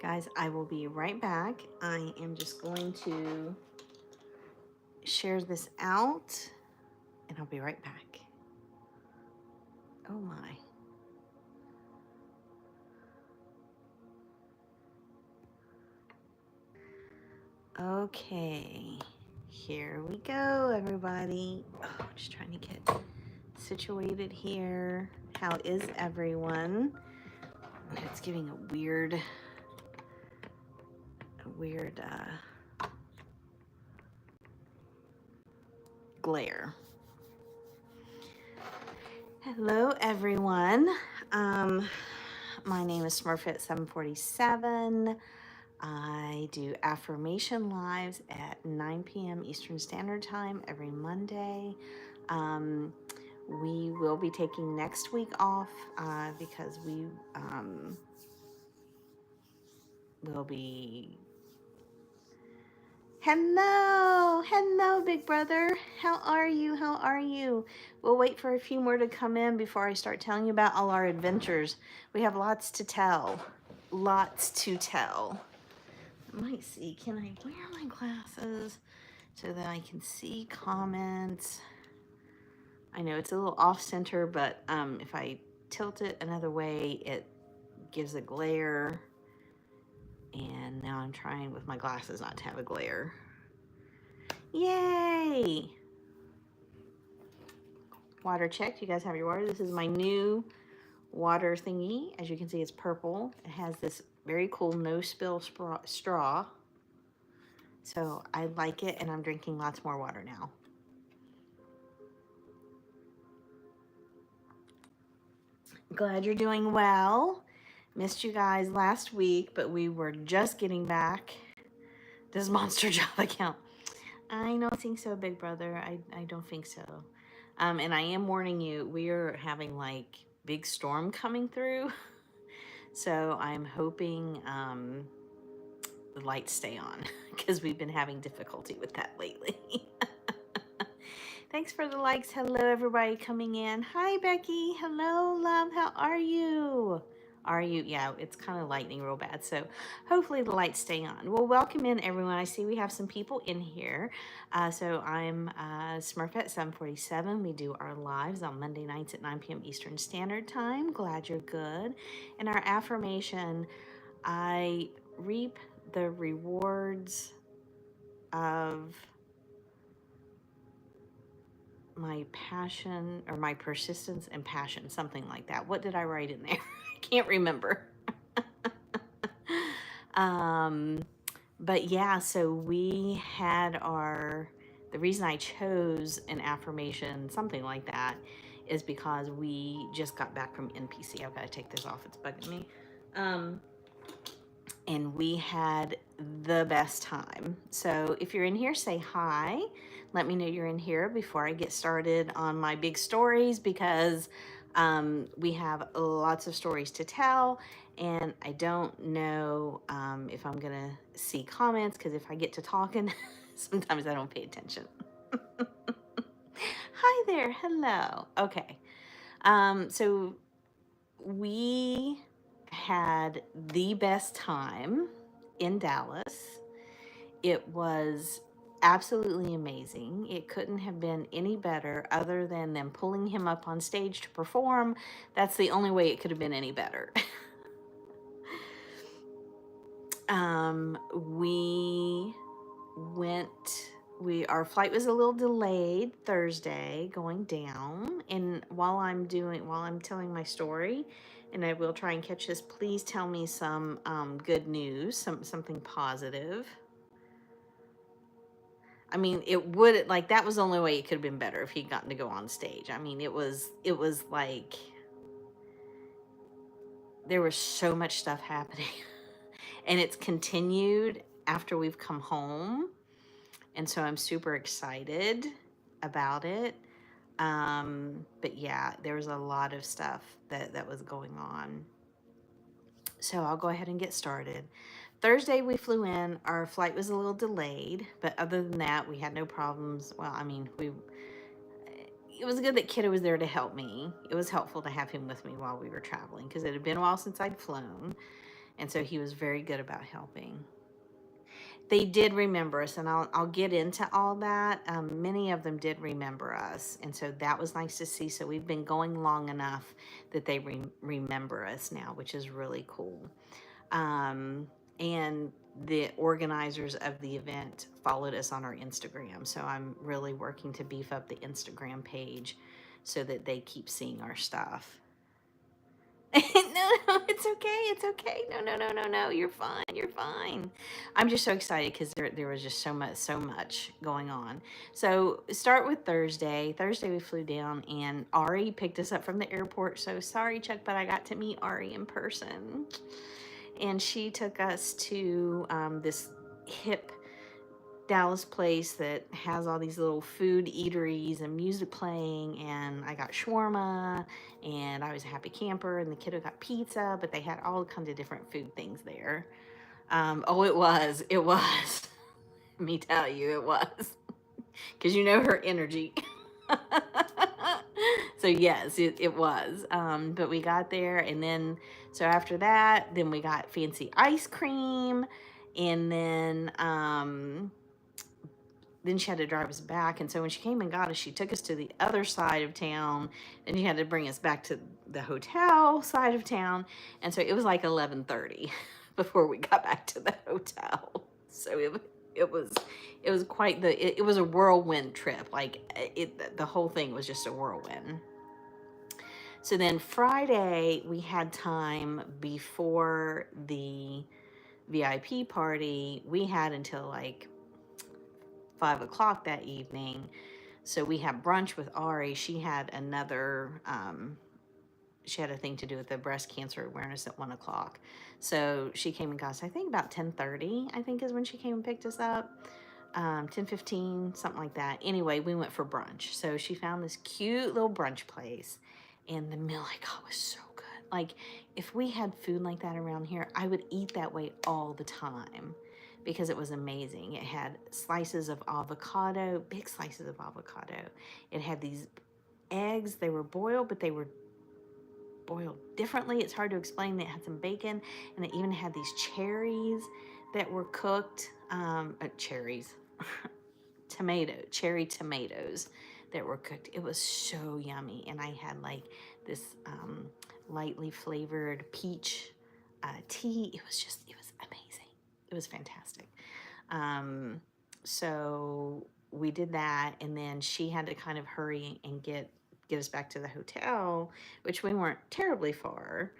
Guys, I will be right back. I am just going to share this out and I'll be right back. Oh my. Okay, here we go, everybody. Oh, just trying to get situated here. How is everyone? It's giving a weird glare. Hello, everyone. My name is Smurfit747. I do affirmation lives at 9 p.m. Eastern Standard Time every Monday. We will be taking next week off because we will be... Hello, big brother. How are you? We'll wait for a few more to come in before I start telling you about all our adventures. We have lots to tell. Lots to tell. I might see, can I wear my glasses so that I can see comments? I know it's a little off center, but if I tilt it another way, it gives a glare. And now I'm trying with my glasses not to have a glare. Yay! Water check. You guys have your water. This is my new water thingy. As you can see, it's purple. It has this very cool no spill straw. So I like it, and I'm drinking lots more water now. Glad you're doing well. Missed you guys last week, but we were just getting back. Does Monster Java count? I don't think so, big brother. I don't think so. And I am warning you, we are having like big storm coming through. So I'm hoping the lights stay on because we've been having difficulty with that lately. Thanks for the likes. Hello, everybody coming in. Hi, Becky. Hello, love. How are you? Yeah, it's kind of lightning real bad, so hopefully the lights stay on. Well, welcome in, everyone. I see we have some people in here. So I'm Smurfette747. We do our lives on Monday nights at 9 p.m. Eastern Standard Time. Glad you're good. And our affirmation, I reap the rewards of my passion, or my persistence and passion, something like that. What did I write in there? I can't remember. But yeah, so we had the reason I chose an affirmation, something like that, is because we just got back from NPC. I've got to take this off, it's bugging me. And we had the best time. So if you're in here, say hi. Let me know you're in here before I get started on my big stories, because we have lots of stories to tell, and I don't know if I'm gonna see comments, because if I get to talking, sometimes I don't pay attention. Hi there, hello. Okay, so we had the best time in Dallas. It was absolutely amazing. It couldn't have been any better, other than them pulling him up on stage to perform. That's the only way it could have been any better. Our flight was a little delayed Thursday going down, and while I'm telling my story, and I will try and catch this, please tell me some good news, something positive. I mean, that was the only way it could have been better, if he'd gotten to go on stage. I mean, it was like there was so much stuff happening. And it's continued after we've come home. And so I'm super excited about it. But yeah, there was a lot of stuff that was going on. So I'll go ahead and get started. Thursday we flew in. Our flight was a little delayed, but other than that, we had no problems. Well, I mean, it was good that Kiddo was there to help me. It was helpful to have him with me while we were traveling, because it had been a while since I'd flown. And so he was very good about helping. They did remember us, and I'll get into all that. Many of them did remember us, and so that was nice to see. So we've been going long enough that they remember us now, which is really cool. Um, and the organizers of the event followed us on our Instagram, so I'm really working to beef up the Instagram page so that they keep seeing our stuff. No, it's okay. It's okay. No. You're fine. You're fine. I'm just so excited because there was just so much going on. So start with Thursday. Thursday we flew down and Ari picked us up from the airport. So sorry, Chuck, but I got to meet Ari in person, and she took us to this hip Dallas place that has all these little food eateries and music playing, and I got shawarma, and I was a happy camper, and the kiddo got pizza, but they had all kinds of different food things there. Oh, it was. Let me tell you, it was. Because you know her energy. So yes, it was. But we got there, and then so after that, then we got fancy ice cream, and then she had to drive us back. And so when she came and got us, she took us to the other side of town, and she had to bring us back to the hotel side of town. And so it was like 11:30 before we got back to the hotel. So it was it was quite it was a whirlwind trip. Like the whole thing was just a whirlwind. So then Friday we had time before the VIP party. We had until like 5 o'clock that evening. So we had brunch with Ari. She had she had a thing to do with the breast cancer awareness at 1 o'clock. So she came and got us, I think about 10:30, I think is when she came and picked us up. 10:15, something like that. Anyway, we went for brunch. So she found this cute little brunch place, and the meal I got was so good. Like, if we had food like that around here, I would eat that way all the time because it was amazing. It had slices of avocado, big slices of avocado. It had these eggs. They were boiled, but they were boiled differently. It's hard to explain. It had some bacon, and it even had these cherries that were cooked. Cherries, cherry tomatoes that were cooked. It was so yummy, and I had like this lightly flavored peach tea. It was amazing. It was fantastic. So we did that, and then she had to kind of hurry and get us back to the hotel, which we weren't terribly far,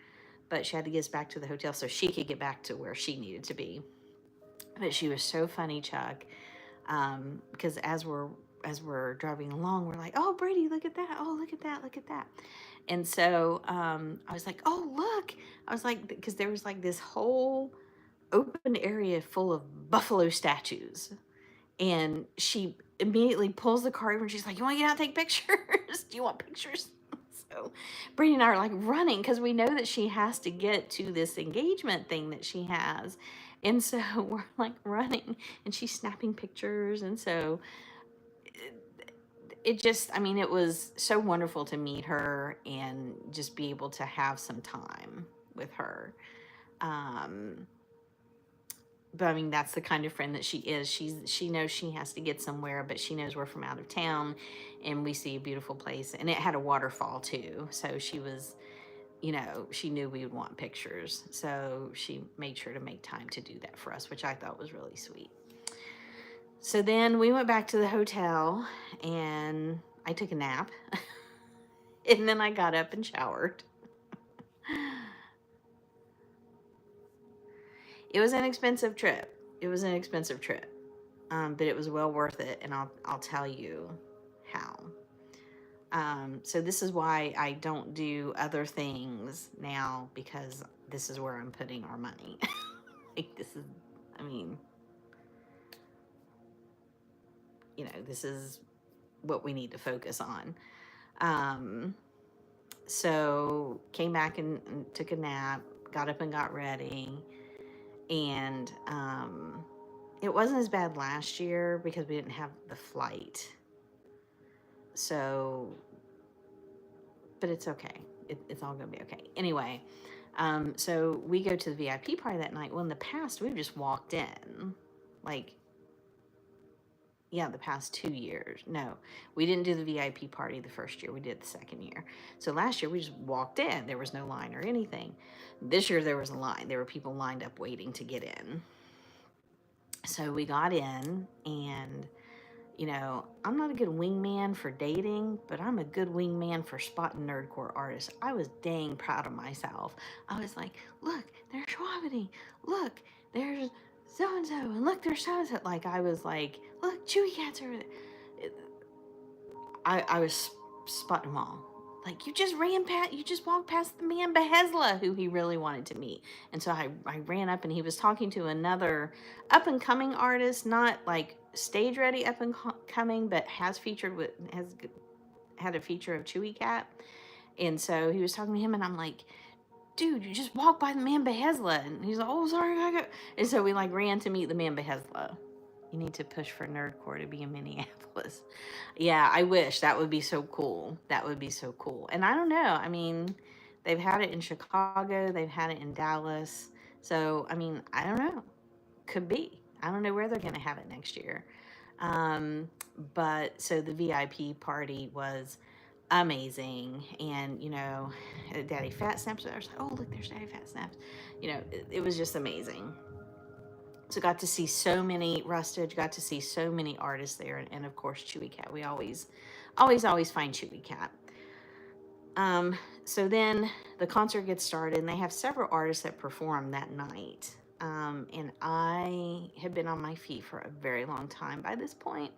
but she had to get us back to the hotel so she could get back to where she needed to be. But she was so funny, Chuck, because as we're driving along, we're like, "Oh, Brady, look at that! Oh, look at that! Look at that!" And so I was like, "Oh, look!" I was like, because there was like this whole open area full of buffalo statues, and she immediately pulls the car over and she's like, "You want to get out and take pictures? Do you want pictures?" So Brady and I are like running because we know that she has to get to this engagement thing that she has. And so we're like running, and she's snapping pictures. And so it just, I mean, it was so wonderful to meet her and just be able to have some time with her. Um, but I mean, that's the kind of friend that she is. She knows she has to get somewhere, but she knows we're from out of town, and we see a beautiful place, and it had a waterfall too. So she was, she knew we would want pictures, so she made sure to make time to do that for us, which I thought was really sweet. So then we went back to the hotel, and I took a nap, and then I got up and showered. It was an expensive trip. But it was well worth it, and I'll tell you how. So this is why I don't do other things now, because this is where I'm putting our money. Like, this is, I mean, this is what we need to focus on. So came back and took a nap, got up and got ready, and it wasn't as bad last year because we didn't have the flight. So, but it's okay. It's all gonna be okay. Anyway, So we go to the VIP party that night. Well, in the past, we've just walked in. Like, yeah, the past 2 years. No, we didn't do the VIP party the first year. We did the second year. So last year, we just walked in. There was no line or anything. This year, there was a line. There were people lined up waiting to get in. So we got in, and I'm not a good wingman for dating, but I'm a good wingman for spotting nerdcore artists. I was dang proud of myself. I was like, look, there's Schwabity. Look, there's so and so, and look, there's so and so. Like, I was like, look, Chewy Cats are. I was spotting them all. Like, you just walked past the man Behesla, who he really wanted to meet. And so I ran up, and he was talking to another up and coming artist, not like stage ready up and coming, but has had a feature of Chewy Cat. And so he was talking to him, and I'm like, dude, you just walked by the man Behesla. And he's like, oh, sorry, I got. And so we like ran to meet the man Behesla. You need to push for Nerdcore to be in Minneapolis. Yeah, I wish. That would be so cool. That would be so cool. And I don't know. I mean, they've had it in Chicago. They've had it in Dallas. So, I mean, I don't know. Could be. I don't know where they're going to have it next year. But so the VIP party was amazing. And, Daddy Fat Snaps. I was like, oh, look, there's Daddy Fat Snaps. It was just amazing. So got to see so many Rustage, got to see so many artists there, and of course Chewy Cat. We always find Chewy Cat. So then the concert gets started, and they have several artists that perform that night. And I had been on my feet for a very long time by this point,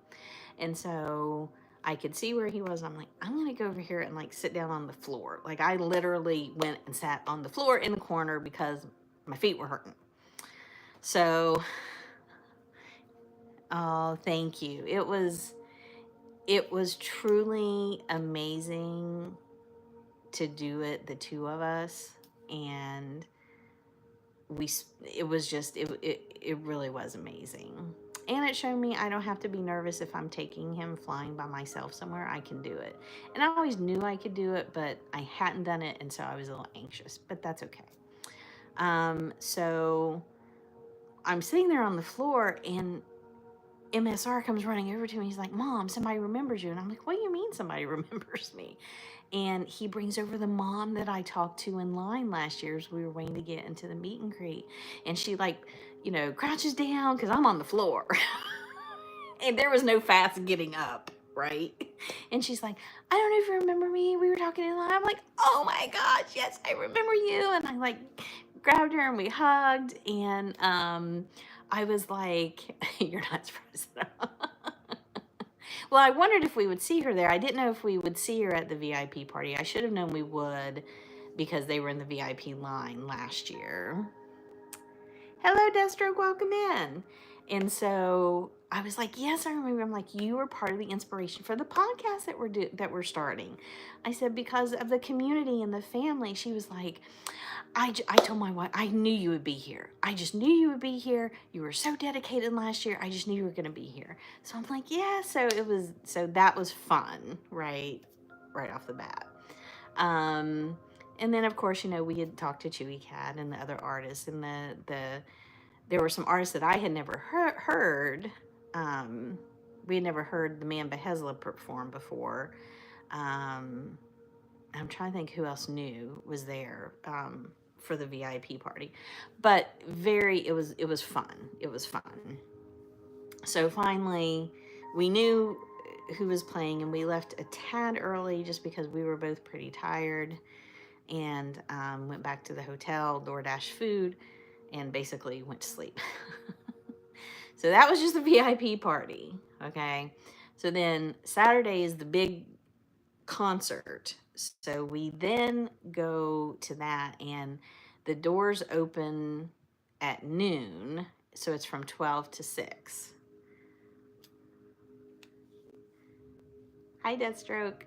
and so I could see where he was. I'm like, I'm gonna go over here and like sit down on the floor. Like, I literally went and sat on the floor in the corner because my feet were hurting. So, oh, thank you. It was truly amazing to do it, the two of us, and it really was amazing. And it showed me I don't have to be nervous if I'm taking him flying by myself somewhere. I can do it. And I always knew I could do it, but I hadn't done it, and so I was a little anxious, but that's okay. So I'm sitting there on the floor, and MSR comes running over to me. He's like, Mom, somebody remembers you. And I'm like, what do you mean somebody remembers me? And he brings over the mom that I talked to in line last year as we were waiting to get into the meet and greet. And she crouches down because I'm on the floor. And there was no fast getting up, right? And she's like, I don't know if you remember me. We were talking in line. I'm like, oh my gosh, yes, I remember you. And I grabbed her and we hugged, and I was like, you're not surprised at all. Well, I wondered if we would see her there. I didn't know if we would see her at the VIP party. I should have known we would because they were in the VIP line last year. Hello, Deathstroke, welcome in. And so I was like, yes, I remember. I'm like, you were part of the inspiration for the podcast that we're starting. I said, because of the community and the family. She was like, I told my wife, I knew you would be here. I just knew you would be here. You were so dedicated last year. I just knew you were going to be here. So I'm like, yeah. So that was fun, right off the bat. And then of course, we had talked to Chewy Cat and the other artists, and there were some artists that I had never heard. We had never heard the man Behesla perform before. I'm trying to think who else new was there for the VIP party, but it was fun. It was fun. So finally, we knew who was playing, and we left a tad early just because we were both pretty tired, and went back to the hotel, DoorDash food, and basically went to sleep. So that was just the VIP party, okay? So then Saturday is the big concert. So we then go to that, and the doors open at noon, so it's from 12 to 6. Hi, Deathstroke.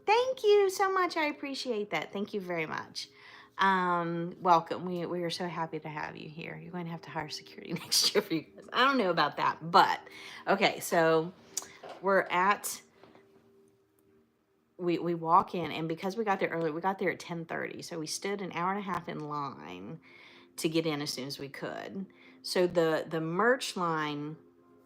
Thank you so much. I appreciate that. Thank you very much. Welcome. We are so happy to have you here. You're going to have to hire security next year for you guys. I don't know about that, but okay. So we're at we walk in, and because we got there early, we got there at 10:30. So we stood an hour and a half in line to get in as soon as we could. So the merch line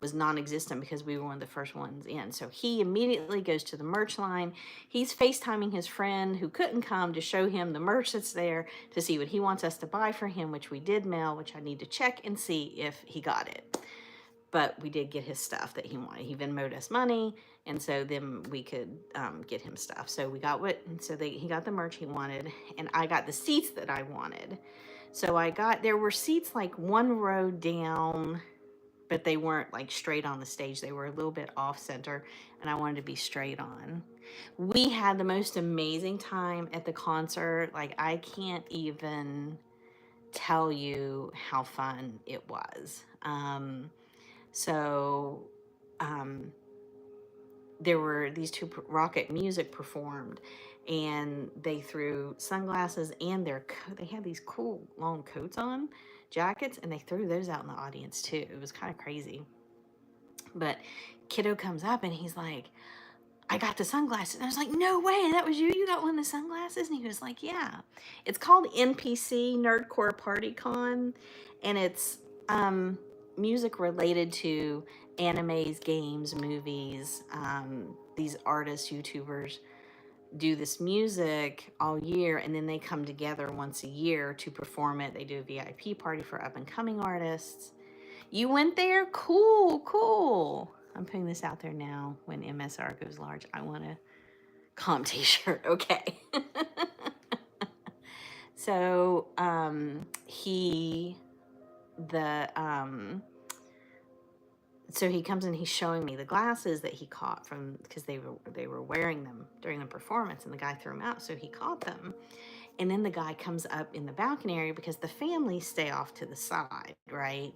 was non-existent because we were one of the first ones in. So he immediately goes to the merch line. He's FaceTiming his friend who couldn't come to show him the merch that's there to see what he wants us to buy for him, which we did mail, which I need to check and see if he got it. But we did get his stuff that he wanted. He Venmoed us money, and so then we could get him stuff. So we got he got the merch he wanted, and I got the seats that I wanted. So there were seats like one row down, but they weren't like straight on the stage. They were a little bit off center, and I wanted to be straight on. We had the most amazing time at the concert. Like, I can't even tell you how fun it was. So, there were these two Rocket Music performed, and they threw sunglasses and they had these cool long coats on, jackets, and they threw those out in the audience too. It was kind of crazy. But kiddo comes up and he's like, I got the sunglasses. And I was like, no way, that was you? You got one of the sunglasses? And he was like, yeah. It's called NPC, Nerdcore Party Con, and it's music related to animes, games, movies. These artists, YouTubers do this music all year, and then they come together once a year to perform it. They do a VIP party for up and coming artists. You went there? Cool, cool. I'm putting this out there now. When MSR goes large, I want a comp t-shirt. Okay. So so he comes and he's showing me the glasses that he caught from, because they were wearing them during the performance, and the guy threw them out, so he caught them. And then the guy comes up in the balcony area because the families stay off to the side, right?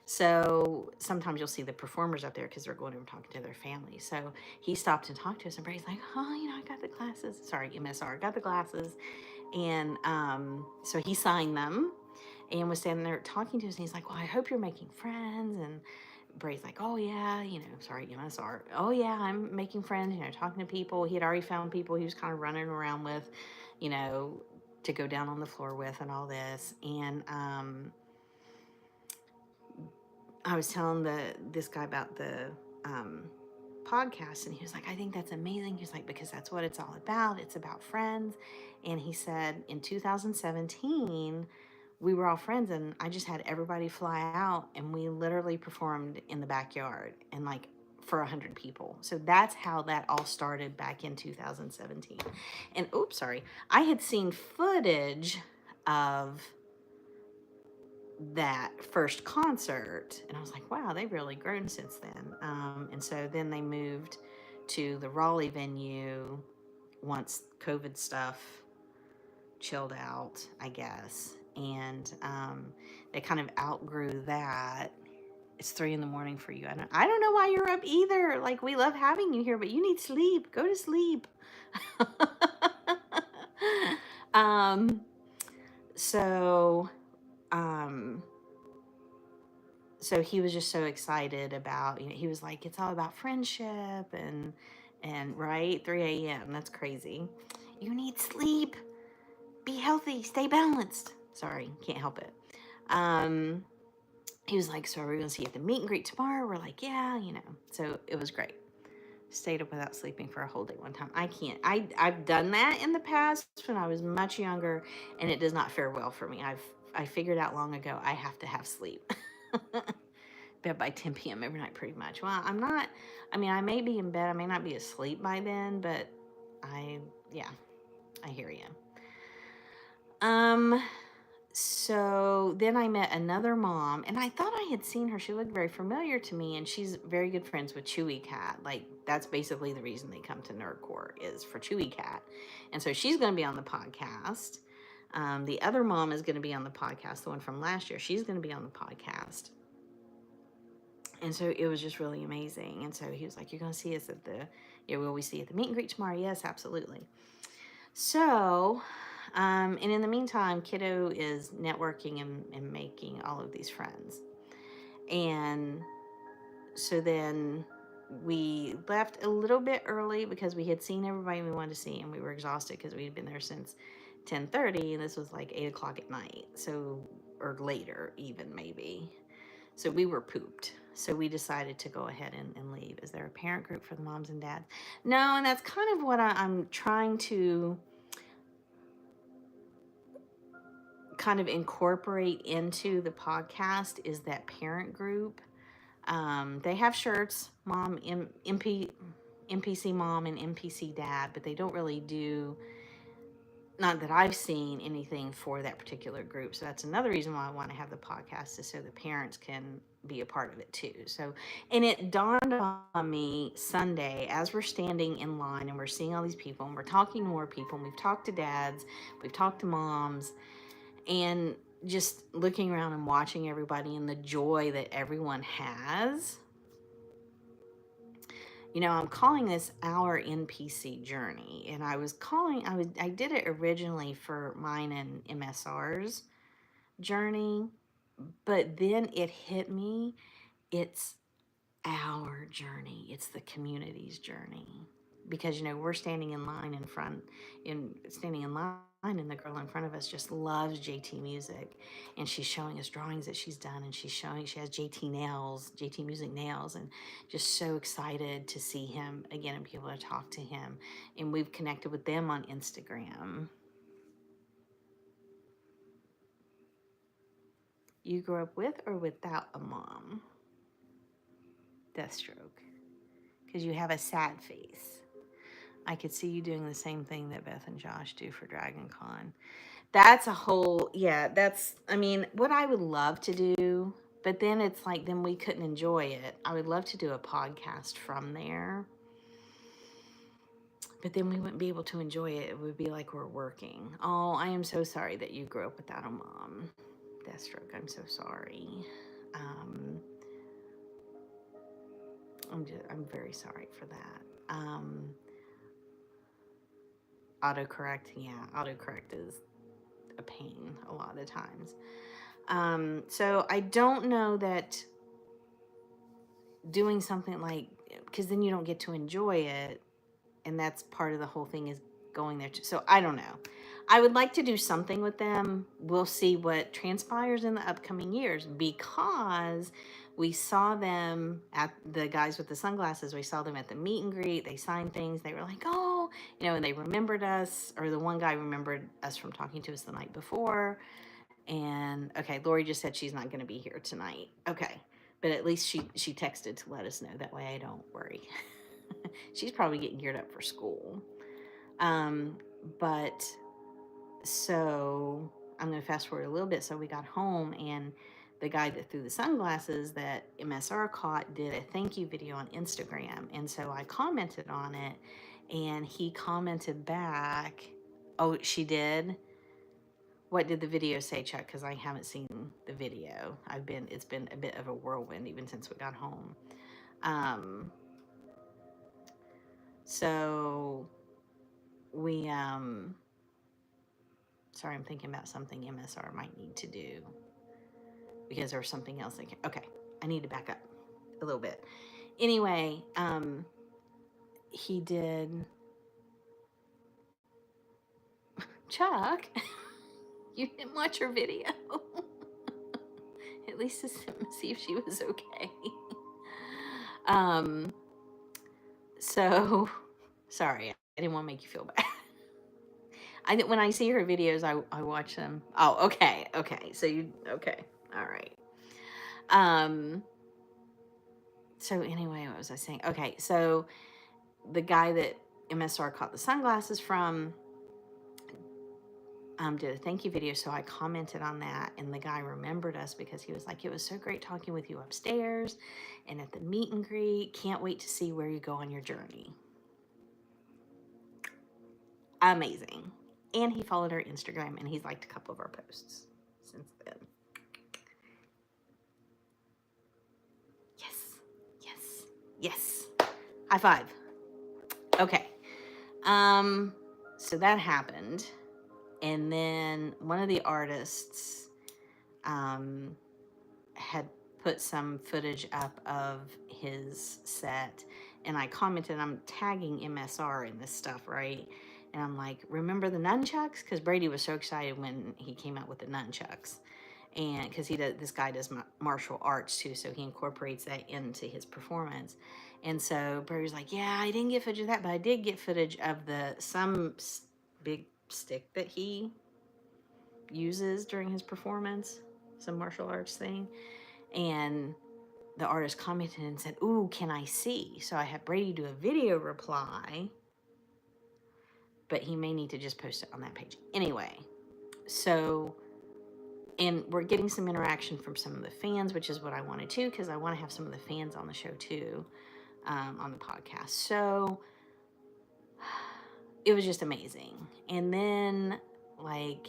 So sometimes you'll see the performers up there because they're going over and talking to their family. So he stopped and talked to us, and Brady's like, oh, I got the glasses. Sorry, MSR, got the glasses. And so he signed them and was standing there talking to us. And he's like, well, I hope you're making friends. And Brady's like, oh, yeah, sorry, MSR. Oh, yeah, I'm making friends, talking to people. He had already found people he was kind of running around with, to go down on the floor with and all this. And I was telling this guy about the podcast, and he was like, I think that's amazing. He's like, because that's what it's all about. It's about friends. And he said in 2017, we were all friends, and I just had everybody fly out, and we literally performed in the backyard, and like for 100 people. So that's how that all started back in 2017. And oops, sorry. I had seen footage of that first concert, and I was like, wow, they've really grown since then. And so then they moved to the Raleigh venue once COVID stuff chilled out, I guess. And they kind of outgrew that. It's 3 a.m. for you. I don't know why you're up either. Like, we love having you here, but you need sleep. Go to sleep. So he was just so excited about, he was like, it's all about friendship and right, 3 a.m. That's crazy. You need sleep. Be healthy. Stay balanced. Sorry, can't help it. He was like, so are we going to see you at the meet and greet tomorrow? We're like, yeah, So it was great. Stayed up without sleeping for a whole day one time. I can't. I've done that in the past when I was much younger, and it does not fare well for me. I figured out long ago I have to have sleep. Bed by 10 p.m. every night pretty much. Well, I may be in bed. I may not be asleep by then, but I hear you. So then I met another mom, and I thought I had seen her. She looked very familiar to me, and she's very good friends with Chewy Cat. Like, that's basically the reason they come to Nerdcore, is for Chewy Cat. And so she's going to be on the podcast. The other mom is going to be on the podcast, the one from last year. She's going to be on the podcast. And so it was just really amazing. And so he was like, you're going to see us will we see you at the meet and greet tomorrow? Yes, absolutely. So, and in the meantime, kiddo is networking and making all of these friends. And so then we left a little bit early because we had seen everybody we wanted to see, and we were exhausted because we had been there since 10:30, and this was like 8 o'clock at night, so, or later even maybe. So we were pooped. So we decided to go ahead and leave. Is there a parent group for the moms and dads? No, and that's kind of what I'm trying to kind of incorporate into the podcast, is that parent group. They have shirts, mom, MPC mom and MPC dad, but they don't really do, not that I've seen, anything for that particular group. So that's another reason why I want to have the podcast, is so the parents can be a part of it too. So, and it dawned on me Sunday as we're standing in line and we're seeing all these people and we're talking to more people, and we've talked to dads, we've talked to moms, and just looking around and watching everybody and the joy that everyone has. You know, I'm calling this our NPC journey, and I did it originally for mine and MSR's journey, but then it hit me. It's our journey. It's the community's journey. Because, we're standing in line standing in line, and the girl in front of us just loves JT music, and she's showing us drawings that she's done, and she has JT music nails, and just so excited to see him again and be able to talk to him. And we've connected with them on Instagram. You grew up with or without a mom? Deathstroke. Because you have a sad face. I could see you doing the same thing that Beth and Josh do for Dragon Con. That's a whole, yeah, what I would love to do, but then it's like, then we couldn't enjoy it. I would love to do a podcast from there, but then we wouldn't be able to enjoy it. It would be like we're working. Oh, I am so sorry that you grew up without a mom. Deathstroke, I'm so sorry. I'm very sorry for that. Autocorrect, yeah, autocorrect is a pain a lot of the times. So I don't know that doing something like, because then you don't get to enjoy it, and that's part of the whole thing, is going there. So I don't know. I would like to do something with them. We'll see what transpires in the upcoming years, because we saw them at the guys with the sunglasses. We saw them at the meet and greet. They signed things. They were like, oh, and they remembered us, or the one guy remembered us from talking to us the night before. And okay, Lori just said she's not going to be here tonight. Okay, but at least she texted to let us know. That way I don't worry. She's probably getting geared up for school. But so I'm going to fast forward a little bit. So we got home, and the guy that threw the sunglasses that MSR caught did a thank you video on Instagram. And so I commented on it, and he commented back, oh, she did? What did the video say, Chuck? Because I haven't seen the video. It's been a bit of a whirlwind even since we got home. So we, sorry, I'm thinking about something MSR might need to do, because there's something else okay, I need to back up a little bit. Anyway, he did, Chuck, you didn't watch her video. At least to see if she was okay. So, sorry, I didn't want to make you feel bad. When I see her videos, I watch them. Oh, okay. So okay. All right. So anyway, what was I saying? Okay, so the guy that MSR caught the sunglasses from did a thank you video, so I commented on that, and the guy remembered us because he was like, it was so great talking with you upstairs and at the meet and greet. Can't wait to see where you go on your journey. Amazing. And he followed our Instagram, and he's liked a couple of our posts since then. Yes. High five. Okay. So that happened. And then one of the artists had put some footage up of his set, and I commented, I'm tagging MSR in this stuff, right? And I'm like, remember the nunchucks? Because Brady was so excited when he came out with the nunchucks. And because this guy does martial arts too, so he incorporates that into his performance. And so Brady's like, yeah, I didn't get footage of that, but I did get footage of some big stick that he uses during his performance, some martial arts thing. And the artist commented and said, ooh, can I see? So I had Brady do a video reply, but he may need to just post it on that page. Anyway, so, and we're getting some interaction from some of the fans, which is what I wanted to, because I want to have some of the fans on the show too, on the podcast. So it was just amazing. And then, like,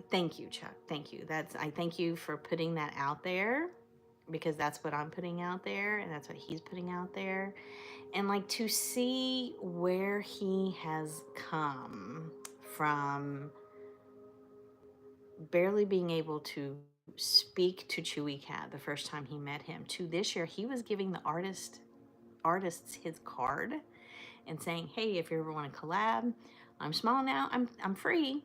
thank you, Chuck. Thank you. I thank you for putting that out there, because that's what I'm putting out there, and that's what he's putting out there. And like, to see where he has come from barely being able to speak to Chewy Cat the first time he met him, to this year he was giving the artists his card and saying, hey, if you ever want to collab, I'm small now, I'm free.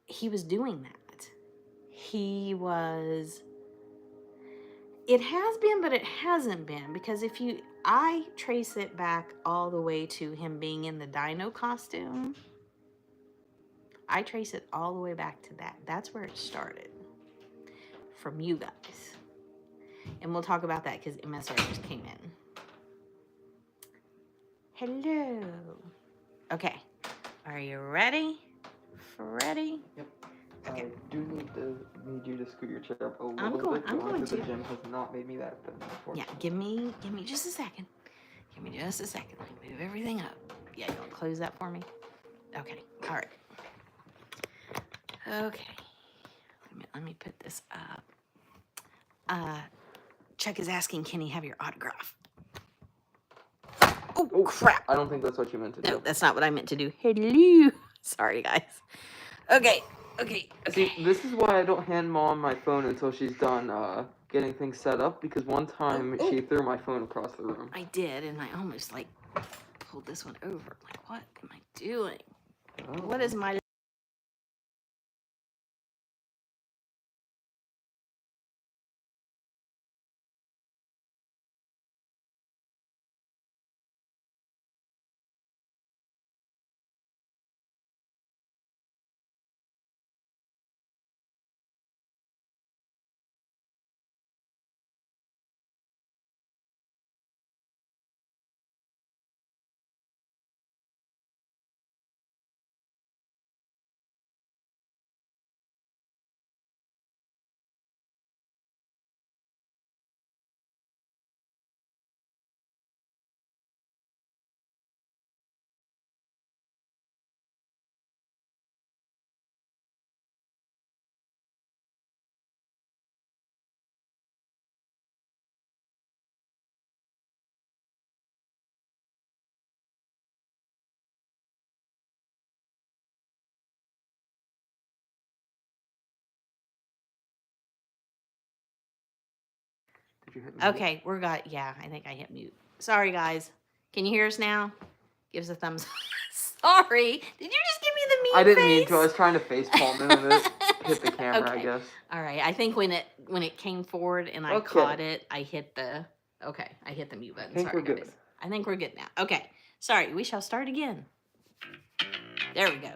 He was doing that. It has been, but it hasn't been, because I trace it back all the way to him being in the dino costume. I trace it all the way back to that. That's where it started, from you guys. And we'll talk about that because MSR just came in. Hello. Okay. Are you ready? Ready? Yep. Okay. I do need you to scoot your chair up a little bit. I'm going to. The gym has not made me that thin before. Yeah, give me just a second. Give me just a second. Let me move everything up. Yeah, you want to close that for me? Okay. All right. Okay. Let me put this up. Chuck is asking, can he have your autograph? Oh, crap. I don't think that's what you meant to do. No, that's not what I meant to do. Hello. Sorry, guys. Okay. See, this is why I don't hand Mom my phone until she's done getting things set up, because one time she threw my phone across the room. I did, and I almost, like, pulled this one over. Like, what am I doing? Oh. What is my... Did you hit mute? Okay, yeah, I think I hit mute. Sorry, guys. Can you hear us now? Give us a thumbs up. Sorry. Did you just give me the mean I didn't face? mean to. I was trying to face palm in and it hit the camera, Okay. I guess. All right. I think when it came forward and I caught it, I hit the mute button. I think we're good. I think we're good now. Okay. Sorry. We shall start again. There we go.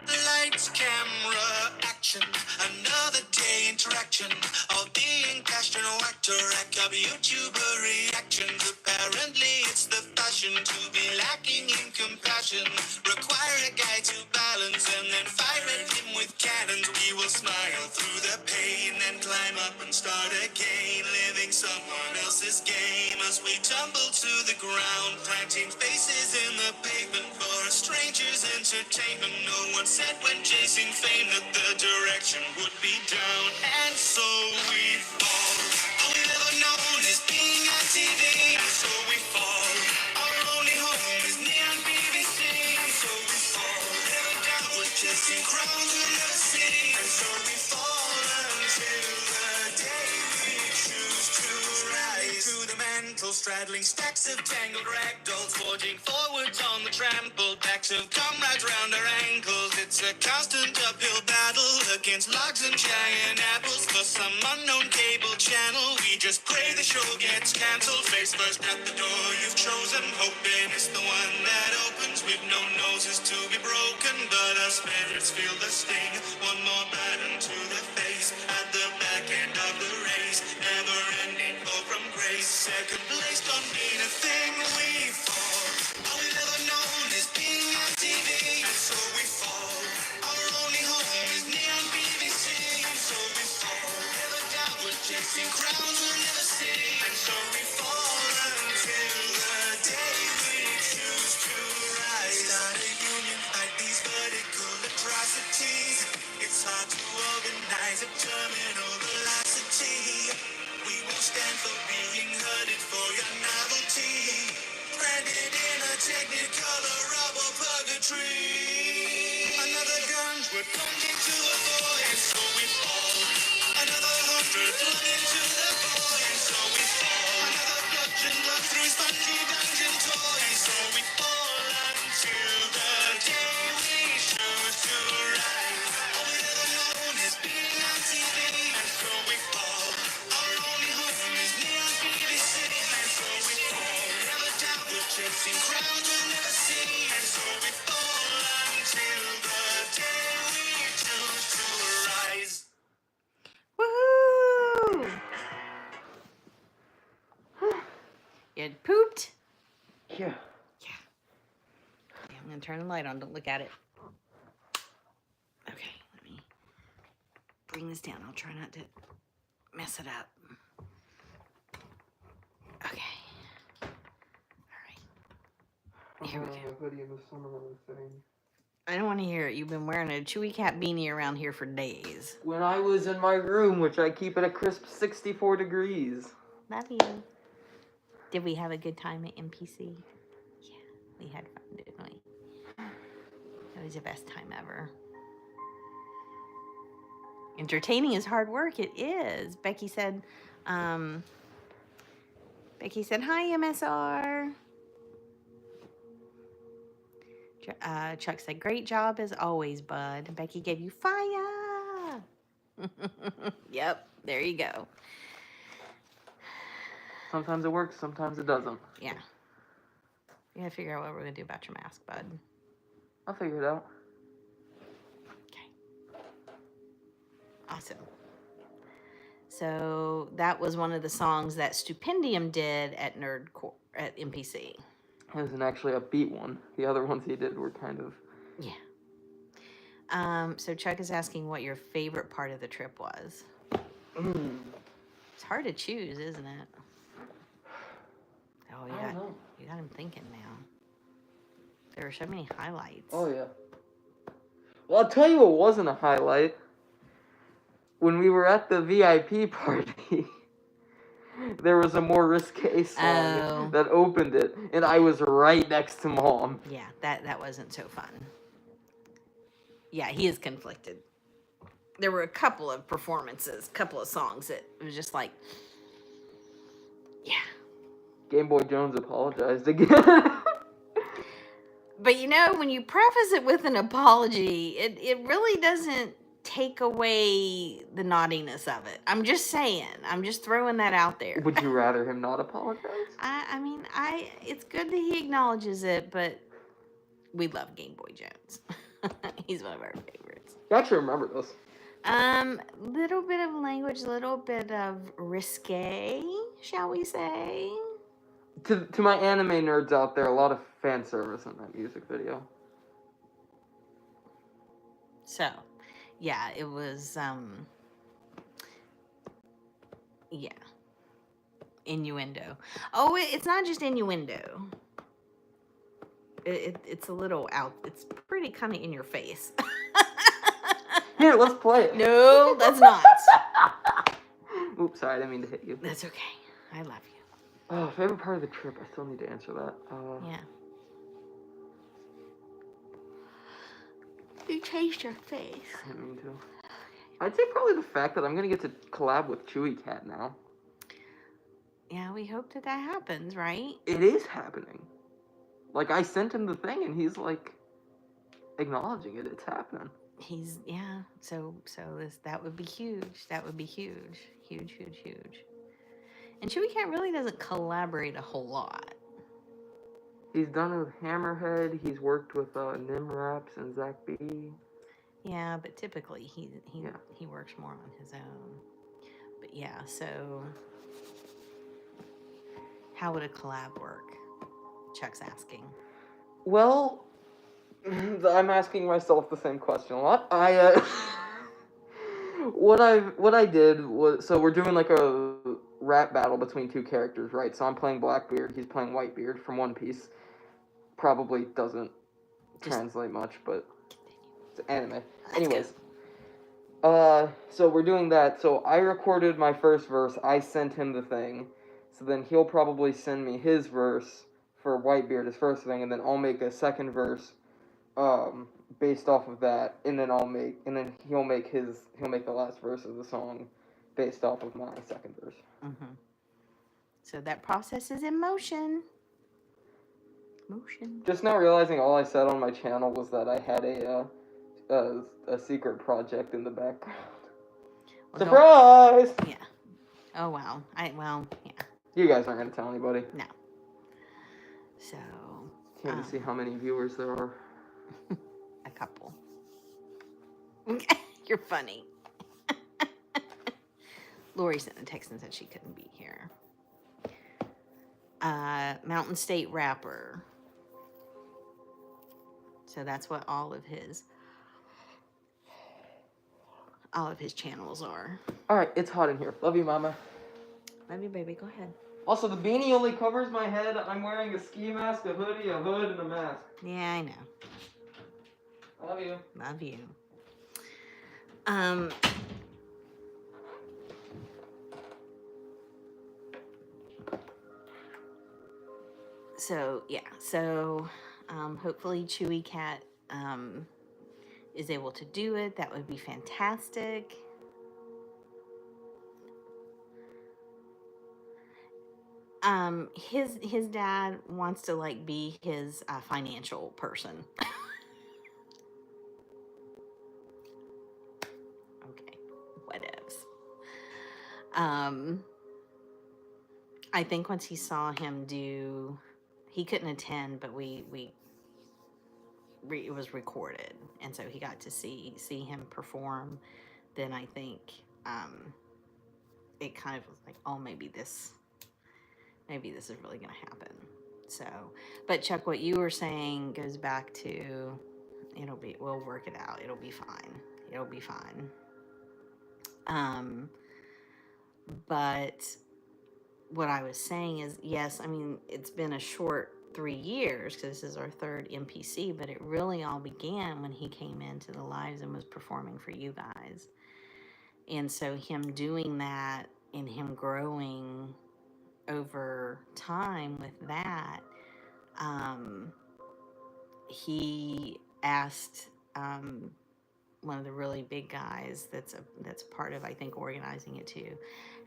Lights, camera, action. Another day interaction. All being passion, actor, rack up YouTuber reactions. Apparently it's the fashion to be lacking in compassion. Require a guy to balance and then fire at him with cannons. We will smile through the pain and climb up and start again. Living someone else's game as we tumble to the ground. Planting faces in the pavement for a stranger's entertainment. No one said when chasing fame that the direction would be down. And so we fall. All we've ever known is being on TV. So we fall. Our only home is neon BBC. So we fall. Never down straddling stacks of tangled ragdolls, forging forwards on the trampled backs of comrades round our ankles. It's a constant uphill battle against logs and giant apples. For some unknown cable channel, we just pray the show gets cancelled. Face first at the door you've chosen, hoping it's the one that opens. We've no noses to be broken, but our spirits feel the sting. One more baton to the face at the back end of the race. Never ending fall from grace. Second place don't mean a thing. We fall. All we've ever known is being on TV, and so we fall. Our only home is neon BBC, and so we fall. Never doubt we're chasing crowns we'll never see, and so we fall until the day we choose to rise. Start a union, fight these vertical atrocities. It's hard to organize a terminal velocity. We won't stand for being hurted for your novelty. Branded in a technicolor rubble purgatory. Another gun, we're plunging to a void, and so we fall. Another 100 flung into the void, and so we fall. Another bludgeon run through spongy dungeon toys, and so we fall until the day we choose to rise. All we've ever known is being on TV, and so we fall. Our only home is neon BBC, and so we fall. Never doubt we're chasing crowns we'll never see, and so we fall until the day we choose to rise. Woohoo! You had pooped? Yeah. Yeah. Okay, I'm gonna turn the light on. Don't look at it. Okay, let me bring this down. I'll try not to mess it up. Okay. All right. Here we go. I don't want to hear it. You've been wearing a Chewy Cat beanie around here for days. When I was in my room, which I keep at a crisp 64 degrees. Love you. Did we have a good time at NPC? Yeah, we had fun, didn't we? It was the best time ever. Entertaining is hard work. It is. Becky said, hi, MSR. Chuck said, great job as always, bud. Becky gave you fire. Yep, there you go. Sometimes it works, sometimes it doesn't. Yeah. You gotta figure out what we're gonna do about your mask, bud. I'll figure it out. Okay. Awesome. So that was one of the songs that Stupendium did at at NPC. It wasn't actually a beat one. The other ones he did were kind of... Yeah. So Chuck is asking what your favorite part of the trip was. It's hard to choose, isn't it? Oh, you got him thinking now. There were so many highlights. Oh, yeah. Well, I'll tell you what wasn't a highlight. When we were at the VIP party, there was a more risque song that opened it, and I was right next to Mom. Yeah, that wasn't so fun. Yeah, he is conflicted. There were a couple of performances, couple of songs that it was just like, yeah. Game Boy Jones apologized again. But you know, when you preface it with an apology, it really doesn't take away the naughtiness of it. I'm just saying. I'm just throwing that out there. Would you rather him not apologize? I mean, it's good that he acknowledges it, but we love Game Boy Jones. He's one of our favorites. You actually remember this. Little bit of language, little bit of risque, shall we say? To my anime nerds out there, a lot of fan service in that music video. So, yeah, it was, yeah. Innuendo. Oh, it's not just innuendo. It's a little out. It's pretty kind of in your face. Here, let's play it. No, that's not. Oops, sorry, I didn't mean to hit you. That's okay. I love you. Oh, favorite part of the trip? I still need to answer that. Yeah. You changed your face. I didn't mean to. I'd say probably the fact that I'm going to get to collab with Chewy Cat now. Yeah, we hope that happens, right? It is happening. Like, I sent him the thing, and he's like acknowledging it. It's happening. He's So that would be huge. That would be huge, huge, huge, huge. And Chewy Cat really doesn't collaborate a whole lot. He's done it with Hammerhead. He's worked with Nim Raps and Zach B. Yeah, but typically Yeah. he works more on his own. But yeah, so how would a collab work? Chuck's asking. Well, I'm asking myself the same question a lot. What I did was, so we're doing like a rap battle between two characters, right? So I'm playing Blackbeard, he's playing Whitebeard from One Piece. Probably doesn't translate much, but it's anime. Anyways, so we're doing that. So I recorded my first verse. I sent him the thing. So then he'll probably send me his verse for Whitebeard, his first thing, and then I'll make a second verse, based off of that, and then he'll make the last verse of the song, based off of my second verse. Mm-hmm. So that process is in motion. Just now realizing all I said on my channel was that I had a secret project in the background. Well, surprise! Yeah. Oh wow. Yeah. You guys aren't gonna tell anybody. No. So. Can't you see how many viewers there are? A couple. You're funny. Lori sent a text and said she couldn't be here. Mountain State Rapper. So that's what all of his channels are. All right, it's hot in here. Love you, Mama. Love you, baby. Go ahead. Also, the beanie only covers my head. I'm wearing a ski mask, a hoodie, a hood, and a mask. Yeah, I know. Love you. Love you. So yeah. So hopefully Chewy Cat is able to do it. That would be fantastic. His dad wants to like be his financial person. Okay, whatevs. I think once he saw him do, he couldn't attend, but it was recorded, and so he got to see him perform. Then I think it kind of was like, oh, maybe this is really going to happen. So, but Chuck, what you were saying goes back to, we'll work it out. It'll be fine. But what I was saying is, yes, I mean, it's been a short 3 years because this is our third NPC, but it really all began when he came into the lives and was performing for you guys. And so him doing that and him growing over time with that, he asked one of the really big guys that's part of, I think, organizing it too,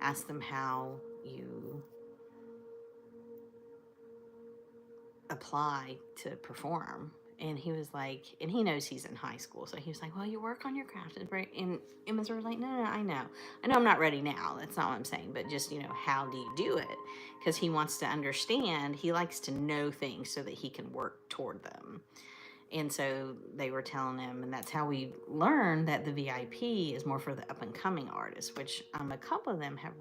asked them how you apply to perform. And he was like, and he knows he's in high school, so he was like, well, you work on your craft. And Emma's was like, no, I know I'm not ready now. That's not what I'm saying, but just, how do you do it? Because he wants to understand, he likes to know things so that he can work toward them. And so they were telling him, and that's how we learned that the VIP is more for the up-and-coming artists, which a couple of them have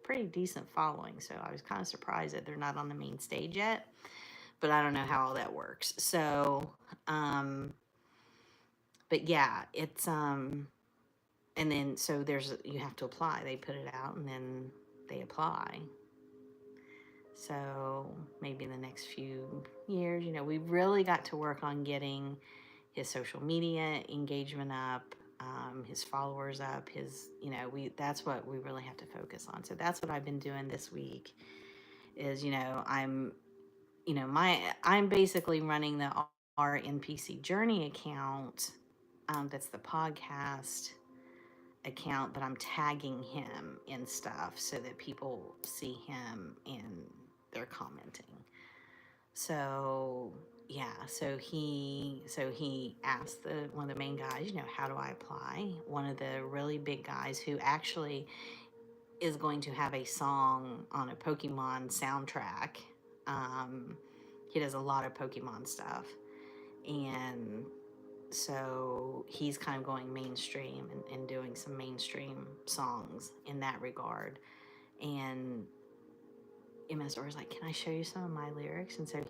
pretty decent following. So I was kind of surprised that they're not on the main stage yet, but I don't know how all that works. So, but yeah, it's, and then, so you have to apply. They put it out, and then they apply. So maybe in the next few years, we've really got to work on getting his social media engagement up, his followers up, that's what we really have to focus on. So that's what I've been doing this week is, I'm basically running the RNPC Journey account. That's the podcast account, but I'm tagging him in stuff so that people see him and they're commenting. So yeah, so he asked one of the main guys, how do I apply? One of the really big guys who actually is going to have a song on a Pokemon soundtrack. He does a lot of Pokemon stuff, and so he's kind of going mainstream and doing some mainstream songs in that regard. And MS was like, "Can I show you some of my lyrics?" And so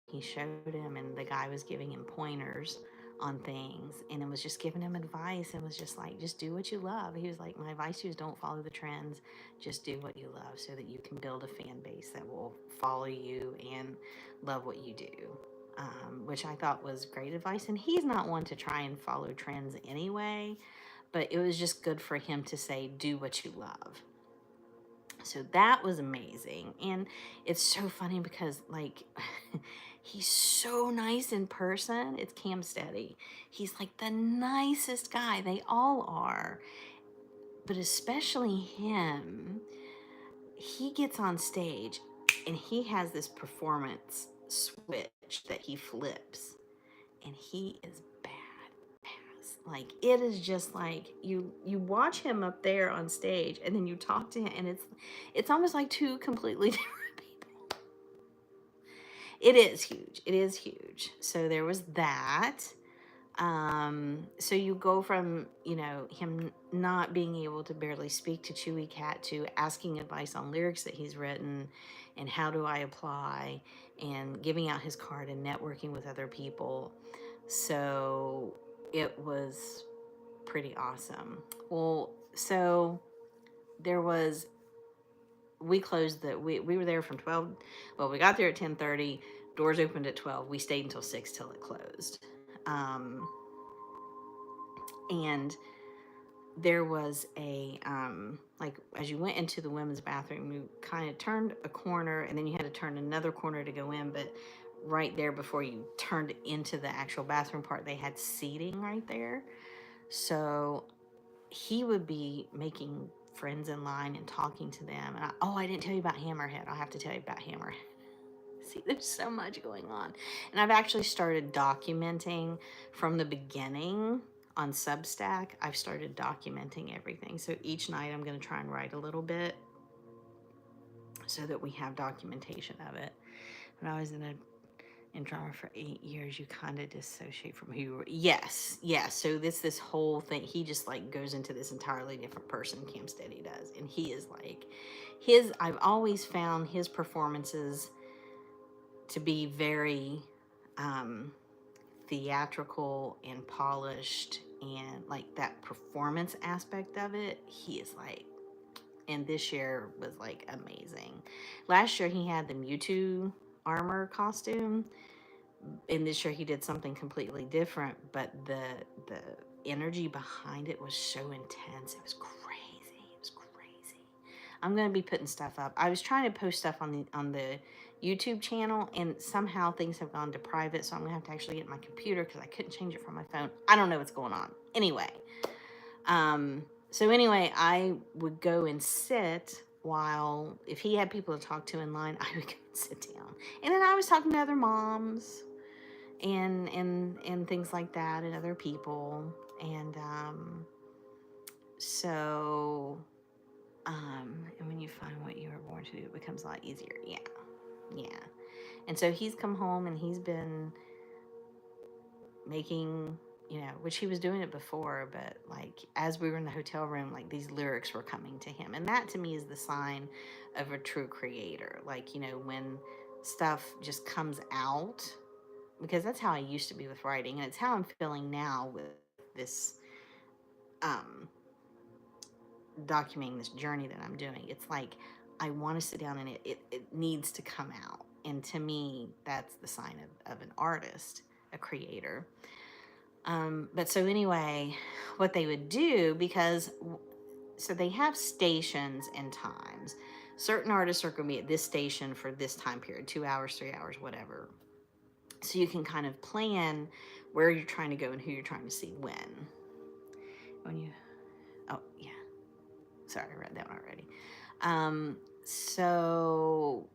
he showed him, and the guy was giving him pointers on things, and it was just giving him advice, and was just like, just do what you love. He was like, my advice to you is don't follow the trends, just do what you love so that you can build a fan base that will follow you and love what you do. Which I thought was great advice, and he's not one to try and follow trends anyway, but it was just good for him to say, do what you love. So that was amazing. And it's so funny because, like, he's so nice in person. It's Cam Steady. He's like the nicest guy. They all are. But especially him, he gets on stage and he has this performance switch that he flips. And he is bad. Like, it is just like you watch him up there on stage and then you talk to him, and it's almost like two completely different people. It is huge. So there was that. So you go from him not being able to barely speak to Chewy Cat to asking advice on lyrics that he's written and how do I apply, and giving out his card and networking with other people. So it was pretty awesome. Well, so we closed we were there from 12. Well, we got there at 10:30. Doors opened at 12. We stayed until 6 till it closed. And there was like, as you went into the women's bathroom, you kind of turned a corner and then you had to turn another corner to go in, but right there before you turned into the actual bathroom part, they had seating right there. So he would be making friends in line and talking to them. And I didn't tell you about Hammerhead. I'll have to tell you about Hammerhead. See, there's so much going on. And I've actually started documenting from the beginning on Substack. I've started documenting everything. So each night I'm going to try and write a little bit so that we have documentation of it. When I was in drama for 8 years, you kind of dissociate from who you were. Yes. So this whole thing, he just like goes into this entirely different person. Cam Steady does, and he is like I've always found his performances to be very theatrical and polished, and like that performance aspect of it, he is like. And this year was like amazing. Last year he had the Mewtwo armor costume, and this year he did something completely different, but the energy behind it was so intense. It was crazy. I'm going to be putting stuff up. I was trying to post stuff on the YouTube channel, and somehow things have gone to private, so I'm going to have to actually get my computer because I couldn't change it from my phone. I don't know what's going on. Anyway, I would go and sit while, if he had people to talk to in line, I would go and sit down. And then I was talking to other moms and things like that, and other people. And and when you find what you were born to do, it becomes a lot easier. Yeah. And so he's come home and he's been making, which he was doing it before, but like as we were in the hotel room, like these lyrics were coming to him. And that to me is the sign of a true creator. Like, when stuff just comes out, because that's how I used to be with writing, and it's how I'm feeling now with this documenting this journey that I'm doing. It's like I want to sit down and it needs to come out. And to me, that's the sign of an artist, a creator. But so anyway, what they would do, so they have stations and times. Certain artists are going to be at this station for this time period, 2 hours, 3 hours, whatever. So you can kind of plan where you're trying to go and who you're trying to see when you Oh, yeah. Sorry, I read that one already. So,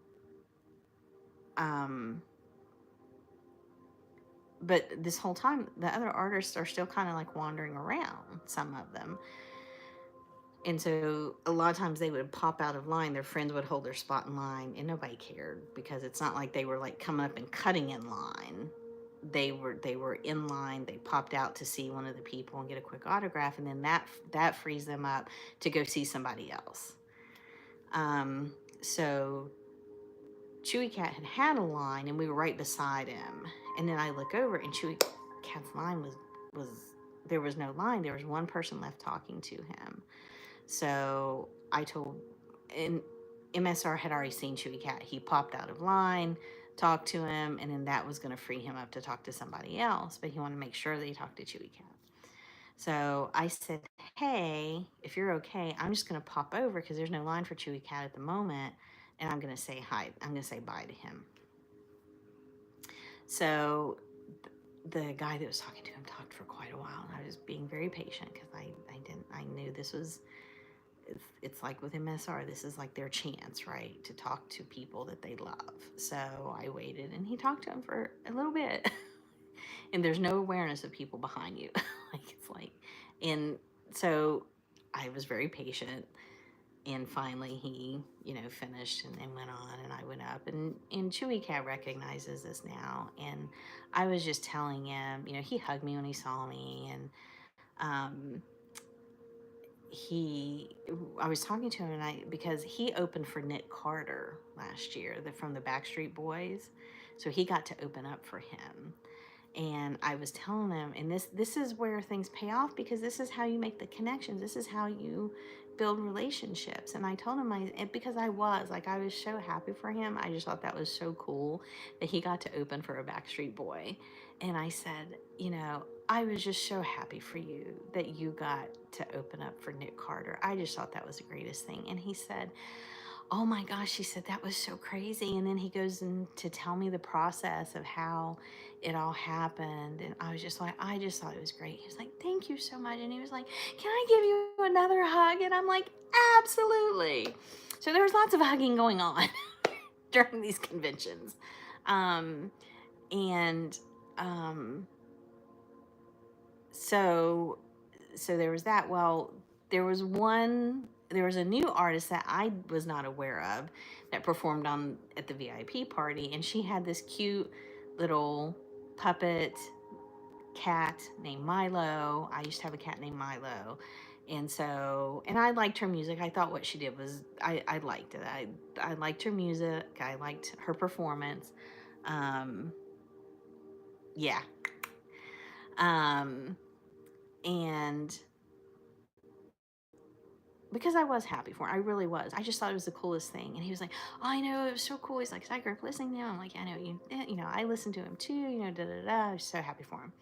but this whole time, the other artists are still kind of like wandering around, some of them. And so a lot of times they would pop out of line. Their friends would hold their spot in line, and nobody cared because it's not like they were like coming up and cutting in line. They were in line. They popped out to see one of the people and get a quick autograph, and then that frees them up to go see somebody else. So Chewy Cat had a line, and we were right beside him. And then I look over, and Chewy Cat's line was there was no line. There was one person left talking to him. So I told, and MSR had already seen Chewy Cat. He popped out of line, talked to him, and then that was going to free him up to talk to somebody else. But he wanted to make sure that he talked to Chewy Cat. So I said, hey, if you're okay, I'm just going to pop over because there's no line for Chewy Cat at the moment. And I'm going to say hi. I'm going to say bye to him. So the guy that was talking to him talked for quite a while. And I was being very patient because I knew this was, it's like with MSR, this is like their chance, right? To talk to people that they love. So I waited and he talked to him for a little bit. And there's no awareness of people behind you. And so I was very patient. And finally he, finished and went on, and I went up, and Chewy Cat recognizes this now. And I was just telling him, he hugged me when he saw me. And, I was talking to him, because he opened for Nick Carter last year, from the Backstreet Boys. So he got to open up for him. And I was telling him, and this is where things pay off, because this is how you make the connections. This is how you build relationships. And I told him, because I was so happy for him. I just thought that was so cool that he got to open for a Backstreet Boy. And I said, I was just so happy for you that you got to open up for Nick Carter. I just thought that was the greatest thing. And he said, oh my gosh, he said, that was so crazy. And then he goes in to tell me the process of how it all happened. And I was just like, I just thought it was great. He was like, thank you so much. And he was like, can I give you another hug? And I'm like, absolutely. So there was lots of hugging going on during these conventions. So there was that. Well, there was a new artist that I was not aware of that performed at the VIP party, and she had this cute little puppet cat named Milo. I used to have a cat named Milo. And I liked her music. I thought what she did was, I liked it. I liked her music. I liked her performance. Yeah. And because I was happy for him, I really was. I just thought it was the coolest thing. And he was like, oh, I know, it was so cool. He's like, I grew up listening to him. I'm like, I know, I listened to him too, I was so happy for him.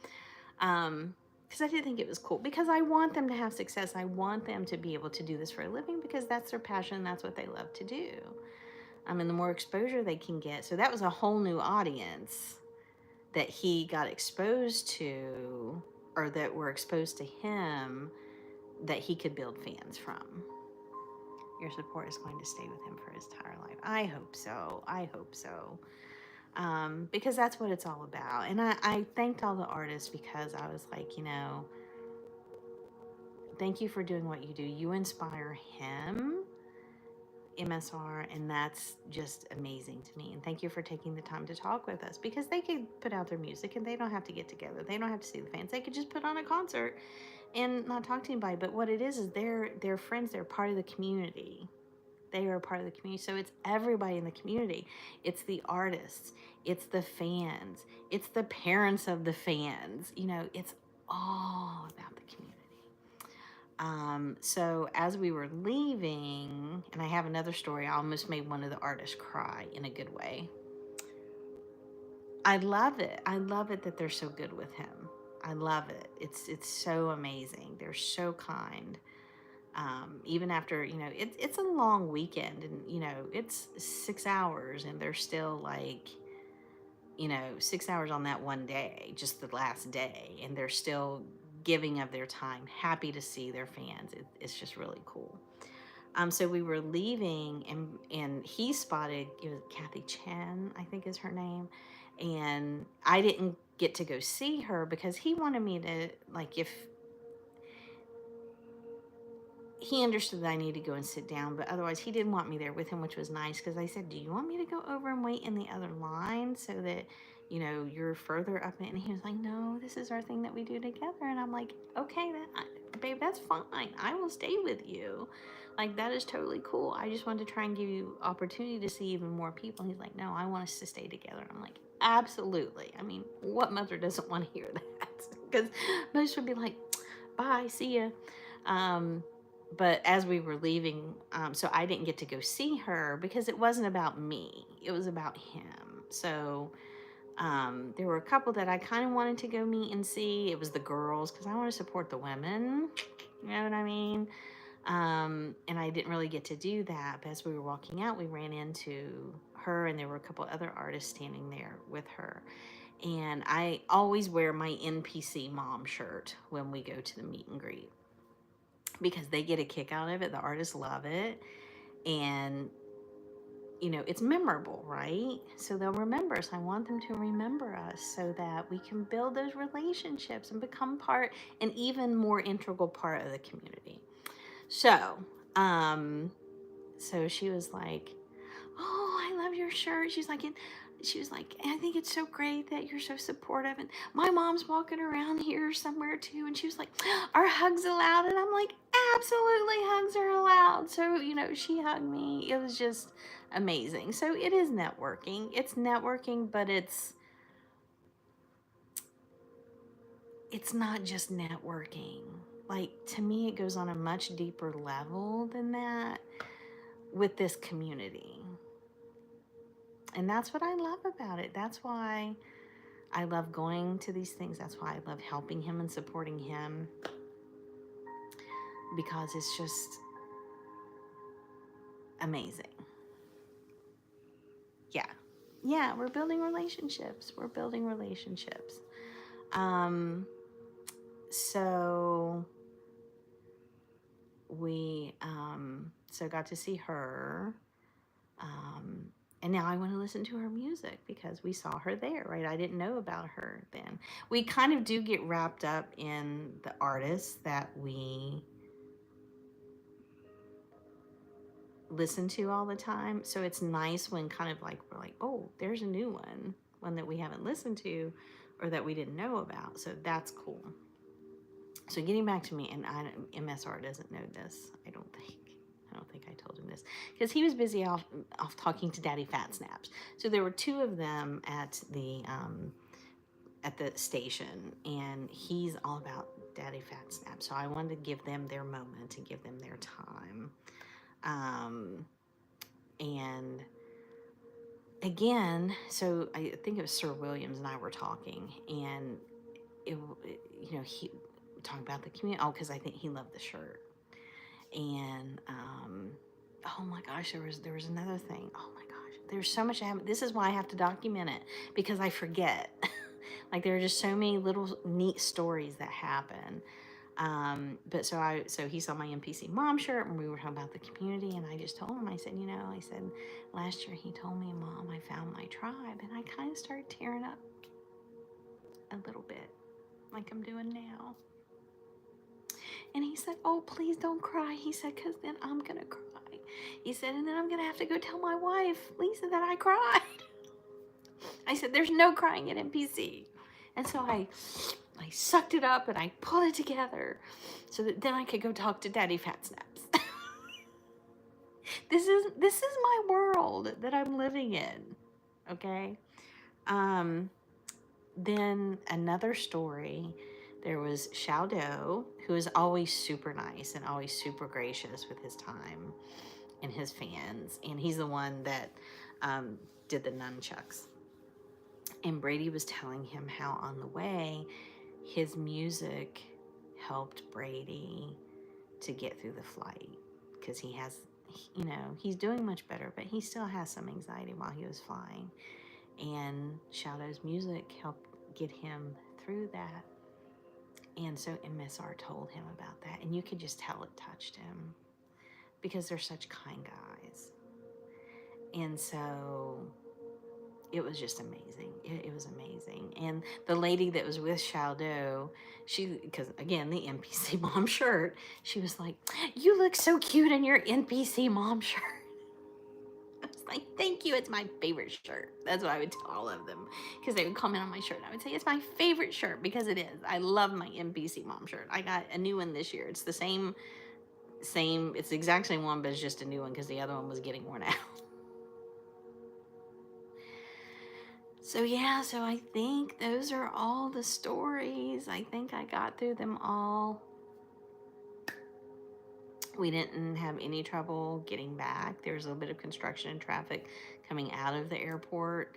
Because I did think it was cool, because I want them to have success. I want them to be able to do this for a living, because that's their passion. That's what they love to do. And the more exposure they can get. So that was a whole new audience that he got exposed to, or that were exposed to him, that he could build fans from. Your support is going to stay with him for his entire life. I hope so. Because that's what it's all about. And I thanked all the artists, because I was like, thank you for doing what you do. You inspire him, MSR, and that's just amazing to me. And thank you for taking the time to talk with us, because they could put out their music and they don't have to get together. They don't have to see the fans. They could just put on a concert and not talk to anybody. But what it is they're friends. They're part of the community. They are a part of the community. So it's everybody in the community. It's the artists. It's the fans. It's the parents of the fans. It's all about the community. So as we were leaving, and I have another story, I almost made one of the artists cry in a good way. I love it. I love it that they're so good with him. I love it. It's so amazing. They're so kind. Even after, it's a long weekend, and, it's 6 hours, and they're still like, 6 hours on that one day, just the last day, and they're still giving of their time, happy to see their fans. It's just really cool. So we were leaving, and he spotted, it was Kathy Chen, I think is her name, and I didn't get to go see her because he wanted me to, like, if he understood that I needed to go and sit down, but otherwise he didn't want me there with him, which was nice because I said, do you want me to go over and wait in the other line so that, you know, you're further up? And he was like, no, this is our thing that we do together. And I'm like, okay, babe, that's fine. I will stay with you. Like, that is totally cool. I just wanted to try and give you opportunity to see even more people. He's like, no, I want us to stay together. And I'm like, absolutely. I mean, what mother doesn't want to hear that? Because most would be like, bye, see ya. But as we were leaving, so I didn't get to go see her because it wasn't about me. It was about him. So there were a couple that I kind of wanted to go meet and see. It was the girls because I want to support the women. You know what I mean? And I didn't really get to do that. But as we were walking out, we ran into her, and there were a couple other artists standing there with her. And I always wear my NPC mom shirt when we go to the meet and greet, because they get a kick out of it. The artists love it. And, you know, it's memorable, right? So they'll remember us. I want them to remember us so that we can build those relationships and become an even more integral part of the community. So, so she was like, oh, I love your shirt. She was like, I think it's so great that you're so supportive. And my mom's walking around here somewhere too. And she was like, are hugs allowed? And I'm like, absolutely, hugs are allowed. So, you know, she hugged me. It was just amazing. So it is networking. It's networking, but it's not just networking. Like, to me, it goes on a much deeper level than that with this community. And that's what I love about it. That's why I love going to these things. That's why I love helping him and supporting him, because it's just amazing. Yeah. Yeah, we're building relationships. So we got to see her. And now I want to listen to her music because we saw her there, right? I didn't know about her then. We kind of do get wrapped up in the artists that we listen to all the time. So it's nice when kind of like we're like, oh, there's a new one that we haven't listened to or that we didn't know about. So that's cool. So getting back to me, and MSR doesn't know this, I don't think I told him this, because he was busy off talking to Daddy Fat Snaps. So there were two of them at the station, and he's all about Daddy Fat Snaps. So I wanted to give them their moment and give them their time. And again, so I think it was Sir Williams and I were talking, and he talking about the community. Oh, because I think he loved the shirt. And oh my gosh, there was another thing. Oh my gosh, there's so much. This is why I have to document it, because I forget. Like, there are just so many little neat stories that happen. But so he saw my NPC mom shirt, and we were talking about the community, and I just told him, I said, last year he told me, Mom, I found my tribe, and I kind of started tearing up a little bit, like I'm doing now. And he said, oh, please don't cry. He said, because then I'm going to cry. He said, and then I'm going to have to go tell my wife, Lisa, that I cried. I said, there's no crying at NPC. And so I sucked it up and I pulled it together so that then I could go talk to Daddy Fat Snaps. This is my world that I'm living in. Okay. Then another story. There was Xiaodo, who is always super nice and always super gracious with his time and his fans. And he's the one that did the nunchucks. And Brady was telling him how on the way, his music helped Brady to get through the flight. Because he has, he's doing much better, but he still has some anxiety while he was flying. And Xiaodo's music helped get him through that. And so MSR told him about that, and you could just tell it touched him because they're such kind guys. And so it was just amazing. It was amazing. And the lady that was with Shaldo, because again, the NPC mom shirt, she was like, "You look so cute in your NPC mom shirt." I was like, "Thank you. It's my favorite shirt." That's what I would tell all of them, because they would comment on my shirt. And I would say, "It's my favorite shirt," because it is. I love my NPC mom shirt. I got a new one this year. It's the same. It's the exact same one, but it's just a new one because the other one was getting worn out. So yeah, so I think those are all the stories. I think I got through them all. We didn't have any trouble getting back. There was a little bit of construction and traffic coming out of the airport.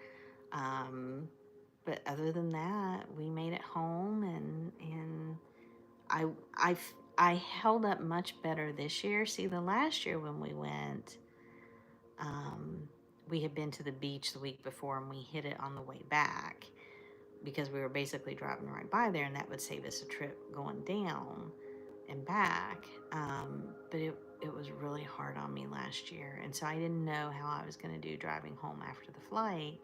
But other than that, we made it home, and I held up much better this year. See, the last year when we went, we had been to the beach the week before, and we hit it on the way back because we were basically driving right by there, and that would save us a trip going down and back. But it was really hard on me last year, and so I didn't know how I was going to do driving home after the flight,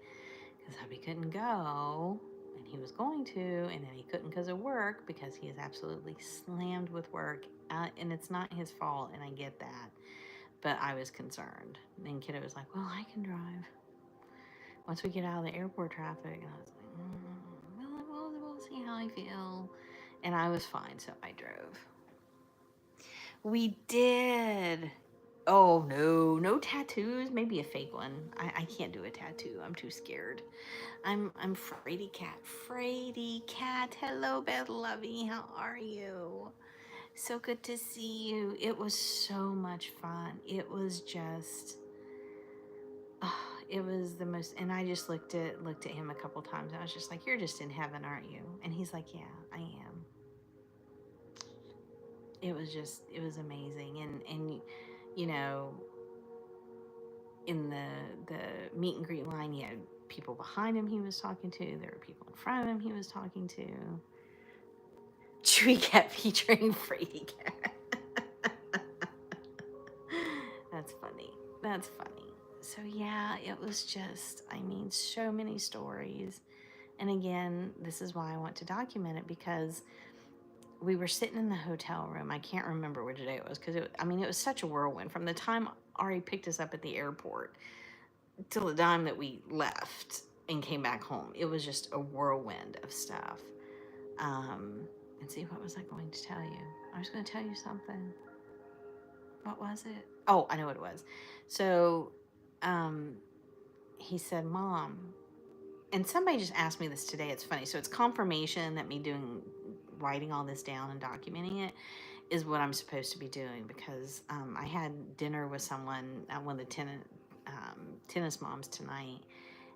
because hubby couldn't go, and he was going to, and then he couldn't because of work, because he is absolutely slammed with work, and it's not his fault, and I get that, but I was concerned. And Kiddo was like, "Well, I can drive once we get out of the airport traffic," and I was like, we'll see how I feel. And I was fine, so I drove. We did. Oh, no tattoos. Maybe a fake one. I can't do a tattoo. I'm too scared. I'm Frady Cat. Frady Cat. Hello, Beth Lovey. How are you? So good to see you. It was so much fun. It was just, it was the most. And I just looked at him a couple times. I was just like, "You're just in heaven, aren't you?" And he's like, "Yeah, I am." It was amazing. And you know, in the meet and greet line, he had people behind him he was talking to. There were people in front of him he was talking to. Chewy Cat featuring Frady Cat. That's funny. That's funny. So yeah, it was just, I mean, so many stories. And again, this is why I want to document it, because we were sitting in the hotel room. I can't remember which day it was, because it was such a whirlwind from the time Ari picked us up at the airport till the time that we left and came back home. It was just a whirlwind of stuff. And see, what was I going to tell you? I was going to tell you something. What was it? Oh, I know what it was. So, he said, "Mom," and somebody just asked me this today. It's funny. So it's confirmation that me writing all this down and documenting it is what I'm supposed to be doing, because I had dinner with someone, one of the tennis moms tonight,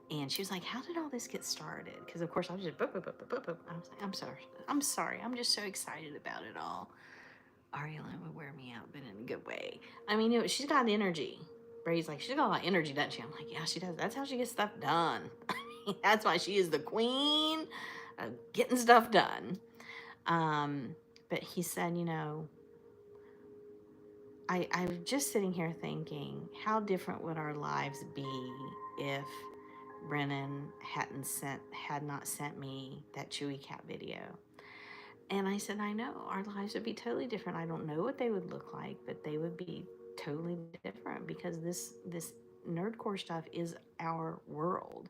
and she was like, "How did all this get started?" Because of course I was just boop, boop, boop, boop, boop. I was like, I'm sorry, I'm just so excited about it all. Ariella would wear me out, but in a good way. I mean, she's got energy. Brady's like, "She's got a lot of energy, doesn't she?" I'm like, "Yeah, she does. That's how she gets stuff done." That's why she is the queen of getting stuff done. But he said, I was just sitting here thinking, how different would our lives be if Brennan had not sent me that Chewy Cat video? And I said, I know, our lives would be totally different. I don't know what they would look like, but they would be totally different, because this nerdcore stuff is our world.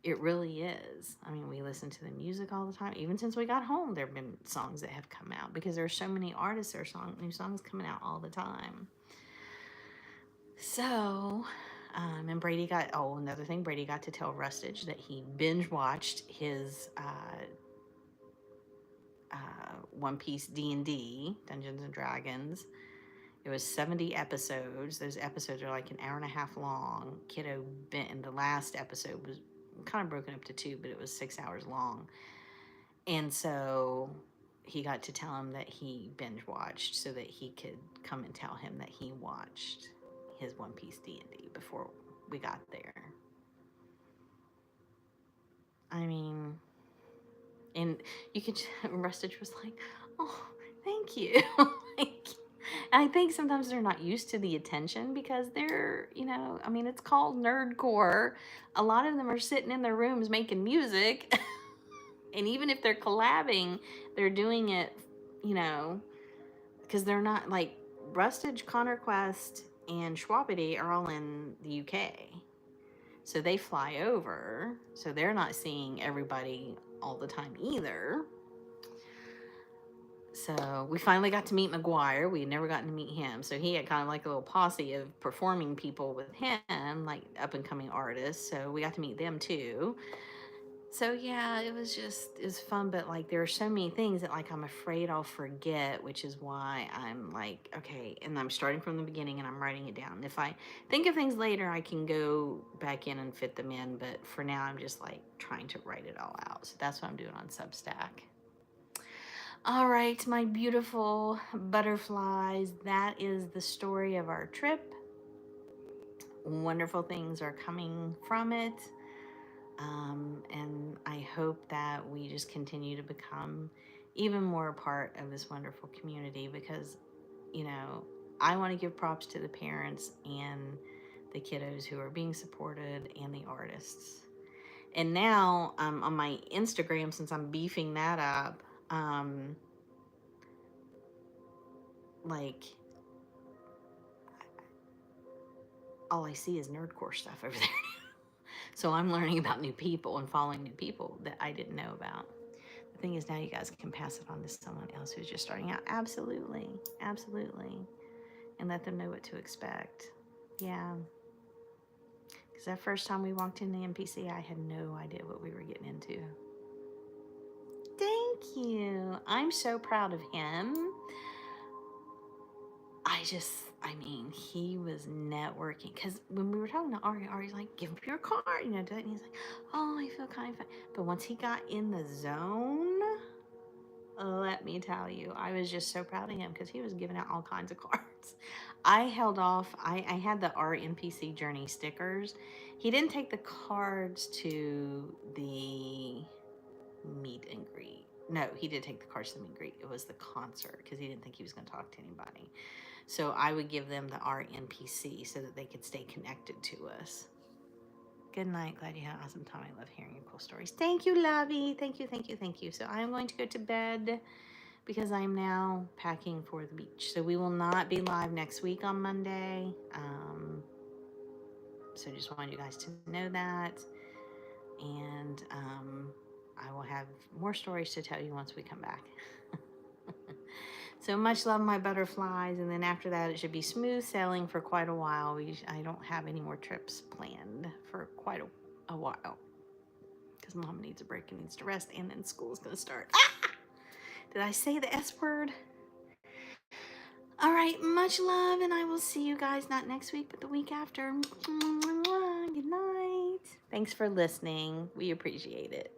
It really is. I mean, we listen to the music all the time. Even since we got home, there have been songs that have come out, because there are so many artists. There are new songs coming out all the time. So, and Brady another thing, Brady got to tell Rustage that he binge watched his One Piece D&D, Dungeons and Dragons. It was 70 episodes. Those episodes are like an hour and a half long. Kiddo and the last episode was kind of broken up to 2, but it was 6 hours long. And so he got to tell him that he binge watched, so that he could come and tell him that he watched his One Piece D&D before we got there. I mean, And you could, Rustage was like, oh, thank you. Like, and I think sometimes they're not used to the attention because they're, I mean, it's called nerdcore. A lot of them are sitting in their rooms making music. And even if they're collabing, they're doing it, because they're not like Rustage, Connor Quest, and Schwabity are all in the UK. So they fly over. So they're not seeing everybody all the time either. So we finally got to meet McGuire. We had never gotten to meet him. So he had kind of like a little posse of performing people with him, like up and coming artists. So we got to meet them too. So yeah, it was fun, but like there are so many things that like I'm afraid I'll forget, which is why I'm like, okay, and I'm starting from the beginning and I'm writing it down. If I think of things later, I can go back in and fit them in, but for now I'm just like trying to write it all out. So that's what I'm doing on Substack. All right, my beautiful butterflies, that is the story of our trip. Wonderful things are coming from it. And I hope that we just continue to become even more a part of this wonderful community because, I want to give props to the parents and the kiddos who are being supported and the artists. And now on my Instagram, since I'm beefing that up, like all I see is nerdcore stuff over there. So I'm learning about new people and following new people that I didn't know about. The thing is, now you guys can pass it on to someone else who's just starting out. Absolutely. Absolutely. And let them know what to expect. Yeah. Because that first time we walked in the NPC, I had no idea what we were getting into. Thank you. I'm so proud of him. He was networking. Because when we were talking to Ari's like, give him your card, do it. And he's like, oh, I feel kind of fine. But once he got in the zone, let me tell you, I was just so proud of him because he was giving out all kinds of cards. I held off. I had the art NPC journey stickers. He didn't take the cards to the meet and greet. No, he did take the cards to the meet and greet. It was the concert because he didn't think he was going to talk to anybody. So I would give them the art NPC so that they could stay connected to us. Good night. Glad you had an awesome time. I love hearing your cool stories. Thank you, Lovey. Thank you, thank you, thank you. So I am going to go to bed because I'm now packing for the beach. So we will not be live next week on Monday. So just wanted you guys to know that. And I will have more stories to tell you once we come back. So much love, my butterflies. And then after that, it should be smooth sailing for quite a while. I don't have any more trips planned for quite a while. Because Mom needs a break and needs to rest. And then school's going to start. Ah! Did I say the S word? All right, much love. And I will see you guys not next week, but the week after. Good night. Thanks for listening. We appreciate it.